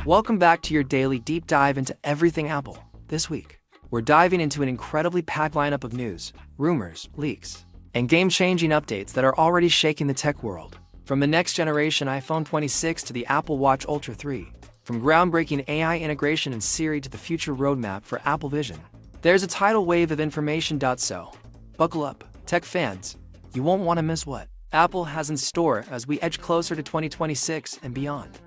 Welcome back to your daily deep dive into everything Apple. This week, we're diving into an incredibly packed lineup of news, rumors, leaks, and game-changing updates that are already shaking the tech world. From the next-generation iPhone 26 to the Apple Watch Ultra 3, from groundbreaking AI integration in Siri to the future roadmap for Apple Vision, there's a tidal wave of information. So, buckle up, tech fans. You won't want to miss what Apple has in store as we edge closer to 2026 and beyond.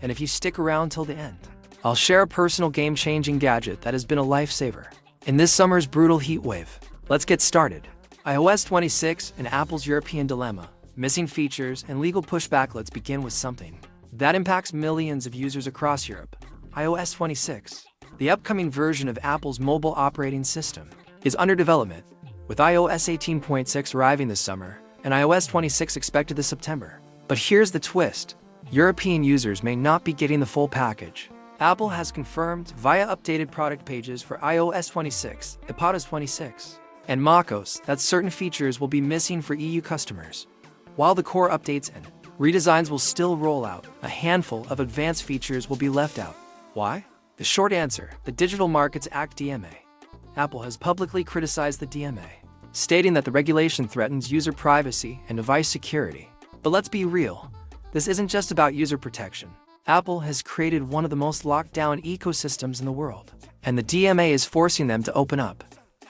And if you stick around till the end, I'll share a personal game-changing gadget that has been a lifesaver in this summer's brutal heat wave. Let's get started. iOS 26 and Apple's European dilemma, missing features and legal pushback. Let's begin with something that impacts millions of users across Europe. iOS 26, the upcoming version of Apple's mobile operating system, is under development, with iOS 18.6 arriving this summer and iOS 26 expected this September. But here's the twist. European users may not be getting the full package. Apple has confirmed via updated product pages for iOS 26, iPadOS 26, and macOS that certain features will be missing for EU customers. While the core updates and redesigns will still roll out, a handful of advanced features will be left out. Why? The short answer: the Digital Markets Act (DMA). Apple has publicly criticized the DMA, stating that the regulation threatens user privacy and device security. But let's be real. This isn't just about user protection. Apple has created one of the most locked-down ecosystems in the world, and the DMA is forcing them to open up.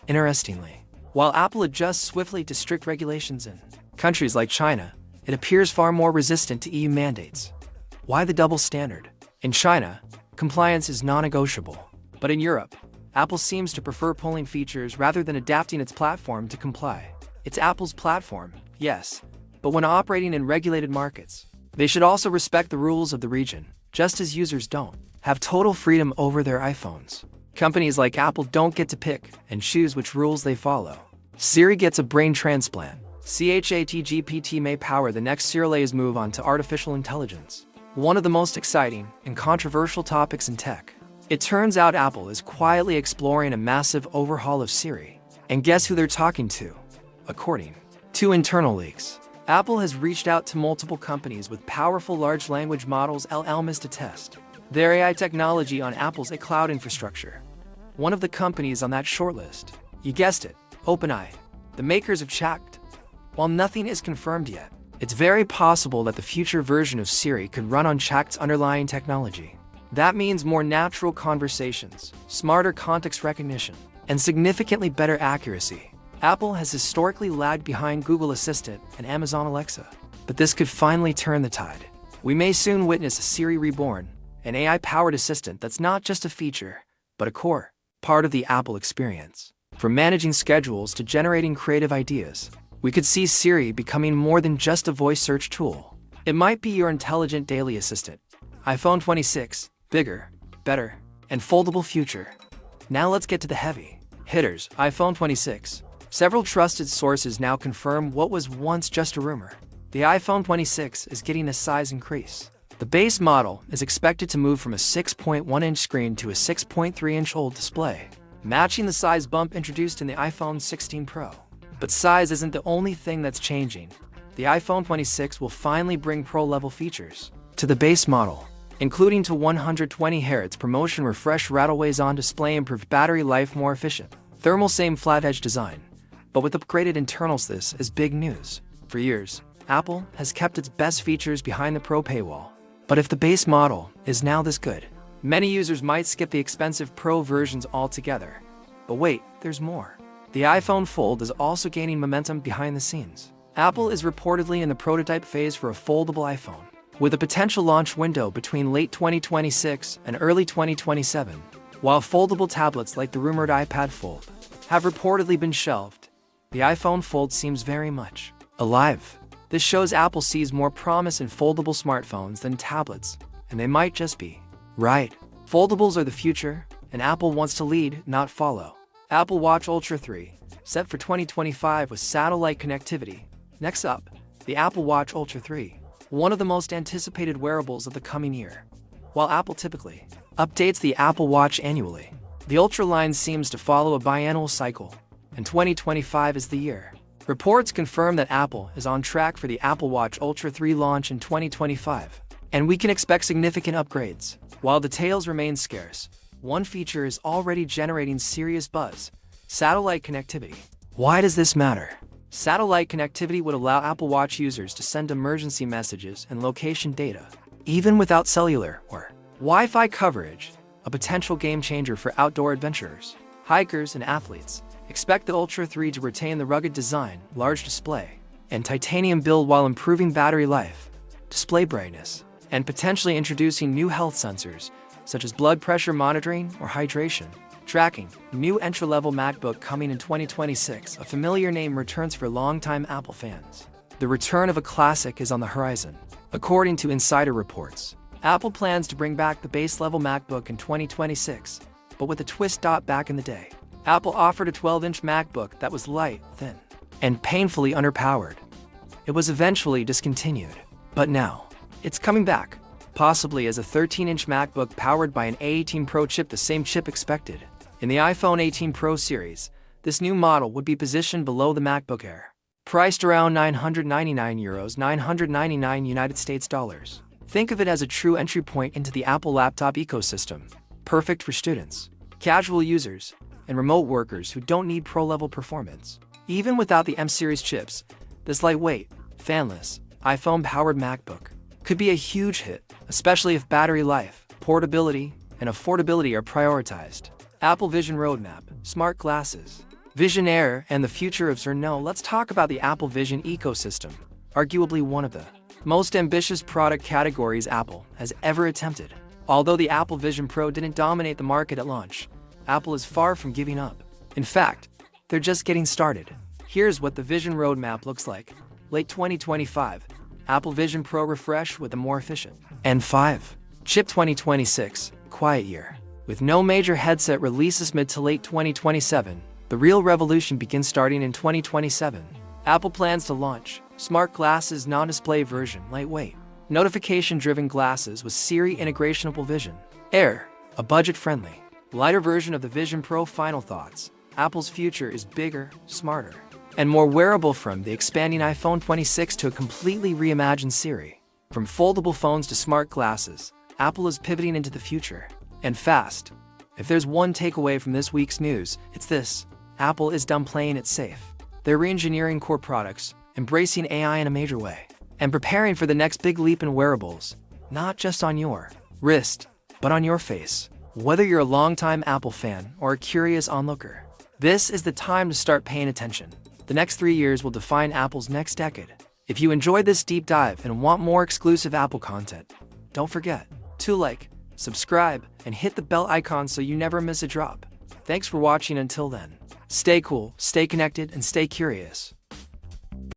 Interestingly, while Apple adjusts swiftly to strict regulations in countries like China, it appears far more resistant to EU mandates. Why the double standard? In China, compliance is non-negotiable. But in Europe, Apple seems to prefer pulling features rather than adapting its platform to comply. It's Apple's platform, yes, but when operating in regulated markets, they should also respect the rules of the region, just as users don't have total freedom over their iPhones. Companies like Apple don't get to pick and choose which rules they follow. Siri gets a brain transplant. ChatGPT may power the next Siri's move on to artificial intelligence, one of the most exciting and controversial topics in tech. It turns out Apple is quietly exploring a massive overhaul of Siri. And guess who they're talking to? According to internal leaks, Apple has reached out to multiple companies with powerful large language models LLMs to test their AI technology on Apple's cloud infrastructure. One of the companies on that shortlist, you guessed it, OpenAI, the makers of Chat. While nothing is confirmed yet, it's very possible that the future version of Siri could run on Chat's underlying technology. That means more natural conversations, smarter context recognition, and significantly better accuracy. Apple has historically lagged behind Google Assistant and Amazon Alexa, but this could finally turn the tide. We may soon witness a Siri reborn, an AI-powered assistant that's not just a feature, but a core part of the Apple experience. From managing schedules to generating creative ideas, we could see Siri becoming more than just a voice search tool. It might be your intelligent daily assistant. iPhone 26, bigger, better, and foldable future. Now let's get to the heavy hitters. iPhone 26. Several trusted sources now confirm what was once just a rumor. The iPhone 26 is getting a size increase. The base model is expected to move from a 6.1-inch screen to a 6.3-inch OLED display, matching the size bump introduced in the iPhone 16 Pro. But size isn't the only thing that's changing. The iPhone 26 will finally bring Pro-level features to the base model, including to 120 Hz promotion refresh rattleways on display, improved battery life, more efficient thermal, same flat edge design, but with upgraded internals. This is big news. For years, Apple has kept its best features behind the Pro paywall. But if the base model is now this good, many users might skip the expensive Pro versions altogether. But wait, there's more. The iPhone Fold is also gaining momentum behind the scenes. Apple is reportedly in the prototype phase for a foldable iPhone, with a potential launch window between late 2026 and early 2027. While foldable tablets like the rumored iPad Fold have reportedly been shelved, the iPhone Fold seems very much alive. This shows Apple sees more promise in foldable smartphones than tablets, and they might just be right. Foldables are the future, and Apple wants to lead, not follow. Apple Watch Ultra 3, set for 2025 with satellite connectivity. Next up, the Apple Watch Ultra 3, one of the most anticipated wearables of the coming year. While Apple typically updates the Apple Watch annually, the Ultra line seems to follow a biannual cycle, and 2025 is the year. Reports confirm that Apple is on track for the Apple Watch Ultra 3 launch in 2025, and we can expect significant upgrades, While details remain scarce, one feature is already generating serious buzz: satellite connectivity. Why does this matter? Satellite connectivity would allow Apple Watch users to send emergency messages and location data, even without cellular or Wi-Fi coverage, a potential game changer for outdoor adventurers, hikers, and athletes. Expect the Ultra 3 to retain the rugged design, large display, and titanium build while improving battery life, display brightness, and potentially introducing new health sensors, such as blood pressure monitoring or hydration tracking. New entry-level MacBook coming in 2026. A familiar name returns for longtime Apple fans. The return of a classic is on the horizon. According to insider reports, Apple plans to bring back the base-level MacBook in 2026, but with a twist. Back in the day, Apple offered a 12-inch MacBook that was light, thin, and painfully underpowered. It was eventually discontinued, but now it's coming back, possibly as a 13-inch MacBook powered by an A18 Pro chip, the same chip expected in the iPhone 18 Pro series. This new model would be positioned below the MacBook Air, priced around €999, $999 United States dollars. Think of it as a true entry point into the Apple laptop ecosystem, perfect for students, casual users, and remote workers who don't need pro-level performance. Even without the M series chips, this lightweight, fanless, iPhone-powered MacBook could be a huge hit, especially if battery life, portability, and affordability are prioritized. Apple Vision Roadmap, smart glasses, Vision Air, and the future of Zerno. Let's talk about the Apple Vision ecosystem, arguably one of the most ambitious product categories Apple has ever attempted. Although the Apple Vision Pro didn't dominate the market at launch, Apple is far from giving up. In fact, they're just getting started. Here's what the Vision Roadmap looks like. Late 2025, Apple Vision Pro refresh with a more efficient N5 chip. 2026, quiet year, with no major headset releases. Mid to late 2027, the real revolution begins starting in 2027. Apple plans to launch smart glasses, non-display version, lightweight, notification-driven glasses with Siri integrationable Vision Air, a budget-friendly, lighter version of the Vision Pro. Final thoughts: Apple's future is bigger, smarter, and more wearable. From the expanding iPhone 26 to a completely reimagined Siri, from foldable phones to smart glasses, Apple is pivoting into the future, and fast. If there's one takeaway from this week's news, it's this: Apple is done playing it safe. They're re-engineering core products, embracing AI in a major way, and preparing for the next big leap in wearables, not just on your wrist, but on your face. Whether you're a longtime Apple fan or a curious onlooker, this is the time to start paying attention. The next 3 years will define Apple's next decade. If you enjoyed this deep dive and want more exclusive Apple content, don't forget to like, subscribe, and hit the bell icon so you never miss a drop. Thanks for watching. Until then, stay cool, stay connected, and stay curious.